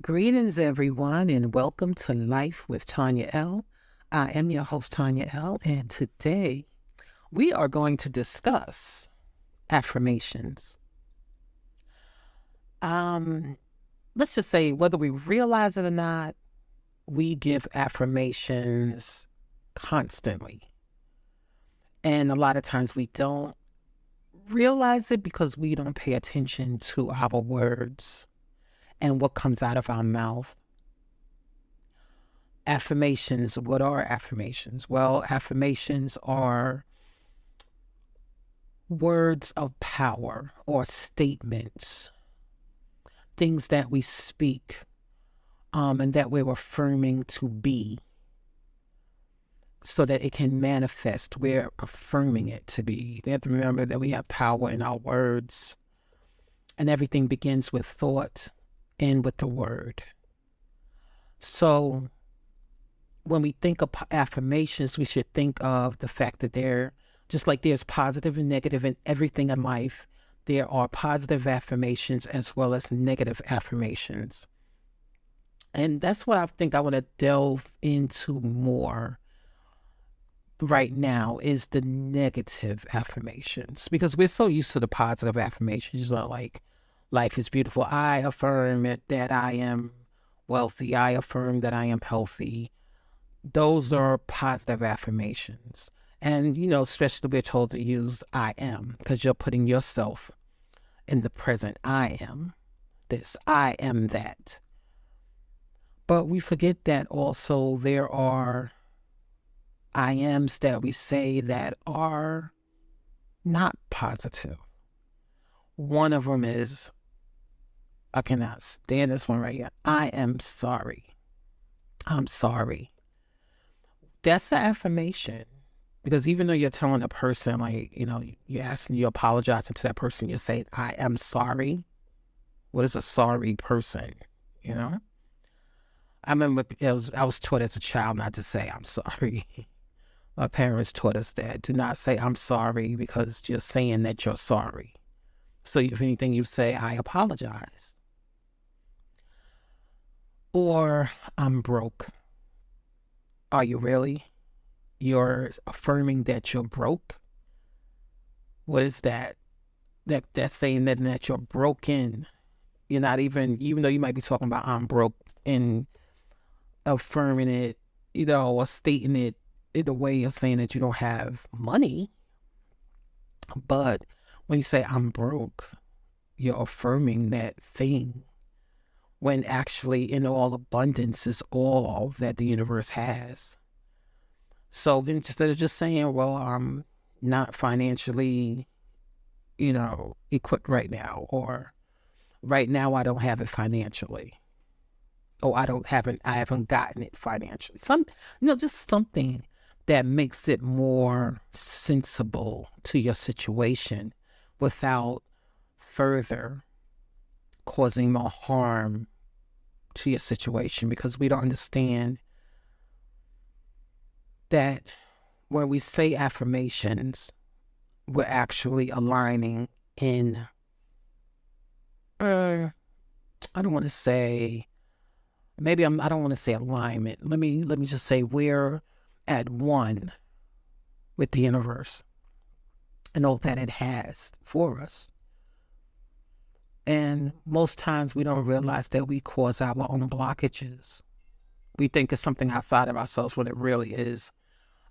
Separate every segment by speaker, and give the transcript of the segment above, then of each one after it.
Speaker 1: Greetings, everyone, and welcome to Life with Tanya L. I am your host, Tanya L., and today we are going to discuss affirmations. Let's just say, whether we realize it or not, we give affirmations constantly. And a lot of times we don't realize it because we don't pay attention to our words and what comes out of our mouth. Affirmations, what are affirmations? Well, affirmations are words of power or statements, things that we speak and that we're affirming to be so that it can manifest. We're affirming it to be. We have to remember that we have power in our words, and everything begins with thought and with the word. So when we think of affirmations, we should think of the fact that just like there's positive and negative in everything in life, there are positive affirmations as well as negative affirmations. And that's what I think I want to delve into more right now, is the negative affirmations, because we're so used to the positive affirmations, like life is beautiful. I affirm that I am wealthy. I affirm that I am healthy. Those are positive affirmations. And, especially we're told to use I am, because you're putting yourself in the present. I am this. I am that. But we forget that also there are I ams that we say that are not positive. One of them is, I cannot stand this one right here. I am sorry. I'm sorry. That's an affirmation, because even though you're telling a person, you're apologizing to that person, you're saying, I am sorry. What is a sorry person? I remember I was taught as a child not to say I'm sorry. My parents taught us that. Do not say I'm sorry, because you're saying that you're sorry. So if anything, you say, I apologize. Or I'm broke. Are you really? You're affirming that you're broke? What is that? That's saying that you're broken. You're not even though you might be talking about I'm broke, and affirming it, or stating it in a way of saying that you don't have money. But when you say I'm broke, you're affirming that thing, when actually in all abundance is all that the universe has. So instead of just saying, well, I'm not financially, equipped right now, or right now I don't have it financially, or I haven't gotten it financially. Just something that makes it more sensible to your situation without further causing more harm to your situation, because we don't understand that when we say affirmations, we're actually aligning in, I don't want to say, I don't want to say alignment. Let me just say we're at one with the universe and all that it has for us. And most times we don't realize that we cause our own blockages. We think it's something outside of ourselves, when it really is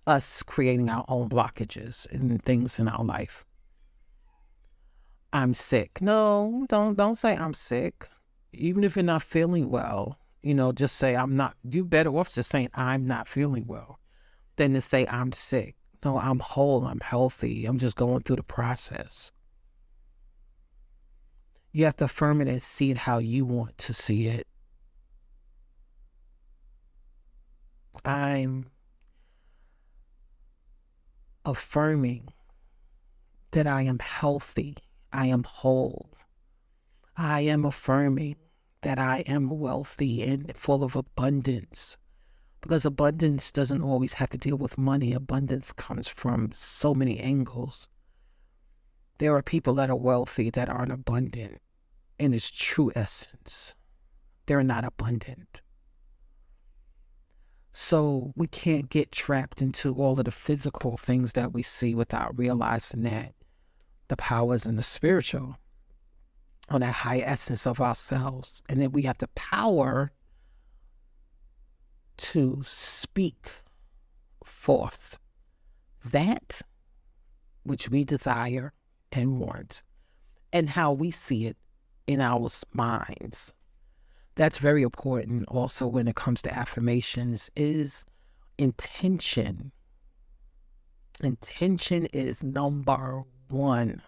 Speaker 1: us creating our own blockages and things in our life. I'm sick. No, don't say I'm sick. Even if you're not feeling well, just say I'm not. You're better off just saying I'm not feeling well than to say I'm sick. No, I'm whole. I'm healthy. I'm just going through the process. You have to affirm it and see it how you want to see it. I'm affirming that I am healthy. I am whole. I am affirming that I am wealthy and full of abundance, because abundance doesn't always have to deal with money. Abundance comes from so many angles. There are people that are wealthy that aren't abundant in its true essence. they're not abundant. So we can't get trapped into all of the physical things that we see without realizing that the power is in the spiritual, on that high essence of ourselves. And then we have the power to speak forth that which we desire and want, and how we see it in our minds. That's very important also when it comes to affirmations, is intention. Intention is number one.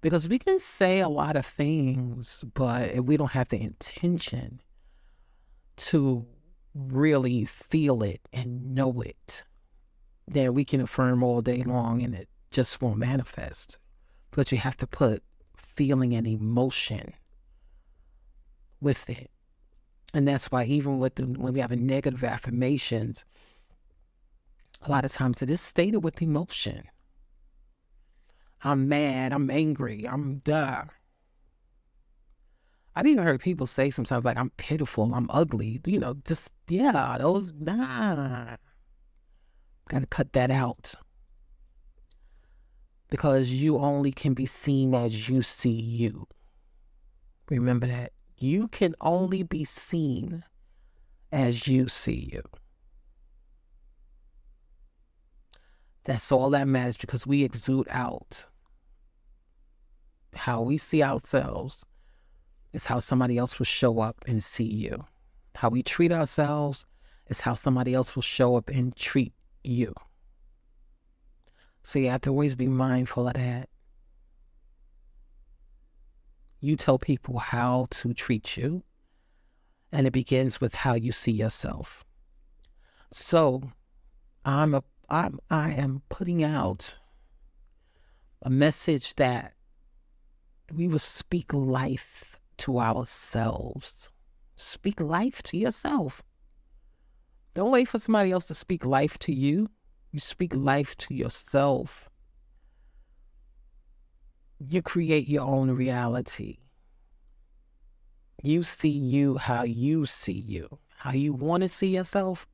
Speaker 1: Because we can say a lot of things, but if we don't have the intention to really feel it and know it, then we can affirm all day long and it just won't manifest. But you have to put feeling and emotion with it. And that's why even when we have a negative affirmations, a lot of times it is stated with emotion. I'm mad, I'm angry, I'm duh. I've even heard people say sometimes like, I'm pitiful, I'm ugly, those, nah. Gotta cut that out. Because you only can be seen as you see you. Remember that. You can only be seen as you see you. That's all that matters, because we exude out. How we see ourselves is how somebody else will show up and see you. How we treat ourselves is how somebody else will show up and treat you. So you have to always be mindful of that. You tell people how to treat you, and it begins with how you see yourself. So I am putting out a message that we will speak life to ourselves. Speak life to yourself. Don't wait for somebody else to speak life to you. You speak life to yourself. You create your own reality. You see you how you see you. How you want to see yourself.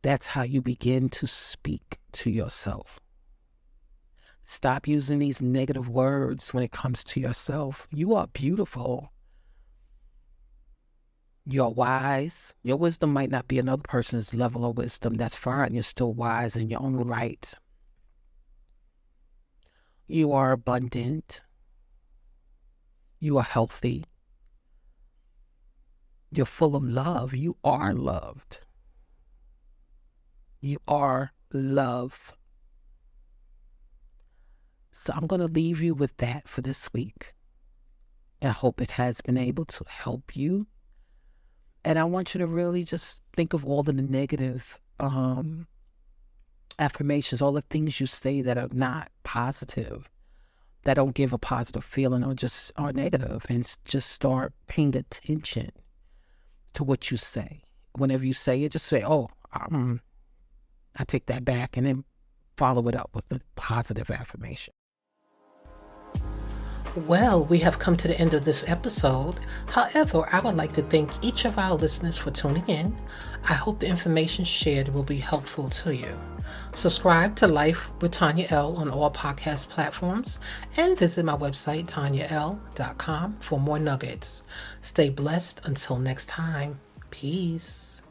Speaker 1: That's how you begin to speak to yourself. Stop using these negative words when it comes to yourself. You are beautiful. You're wise. Your wisdom might not be another person's level of wisdom. That's fine. You're still wise in your own right. You are abundant. You are healthy. You're full of love. You are loved. You are love. So I'm going to leave you with that for this week. I hope it has been able to help you. And I want you to really just think of all of the negative affirmations, all the things you say that are not positive, that don't give a positive feeling, or just are negative, and just start paying attention to what you say. Whenever you say it, just say, I take that back, and then follow it up with the positive affirmation. Well, we have come to the end of this episode. However, I would like to thank each of our listeners for tuning in. I hope the information shared will be helpful to you. Subscribe to Life with Tanya L on all podcast platforms, and visit my website, tanyal.com, for more nuggets. Stay blessed until next time. Peace.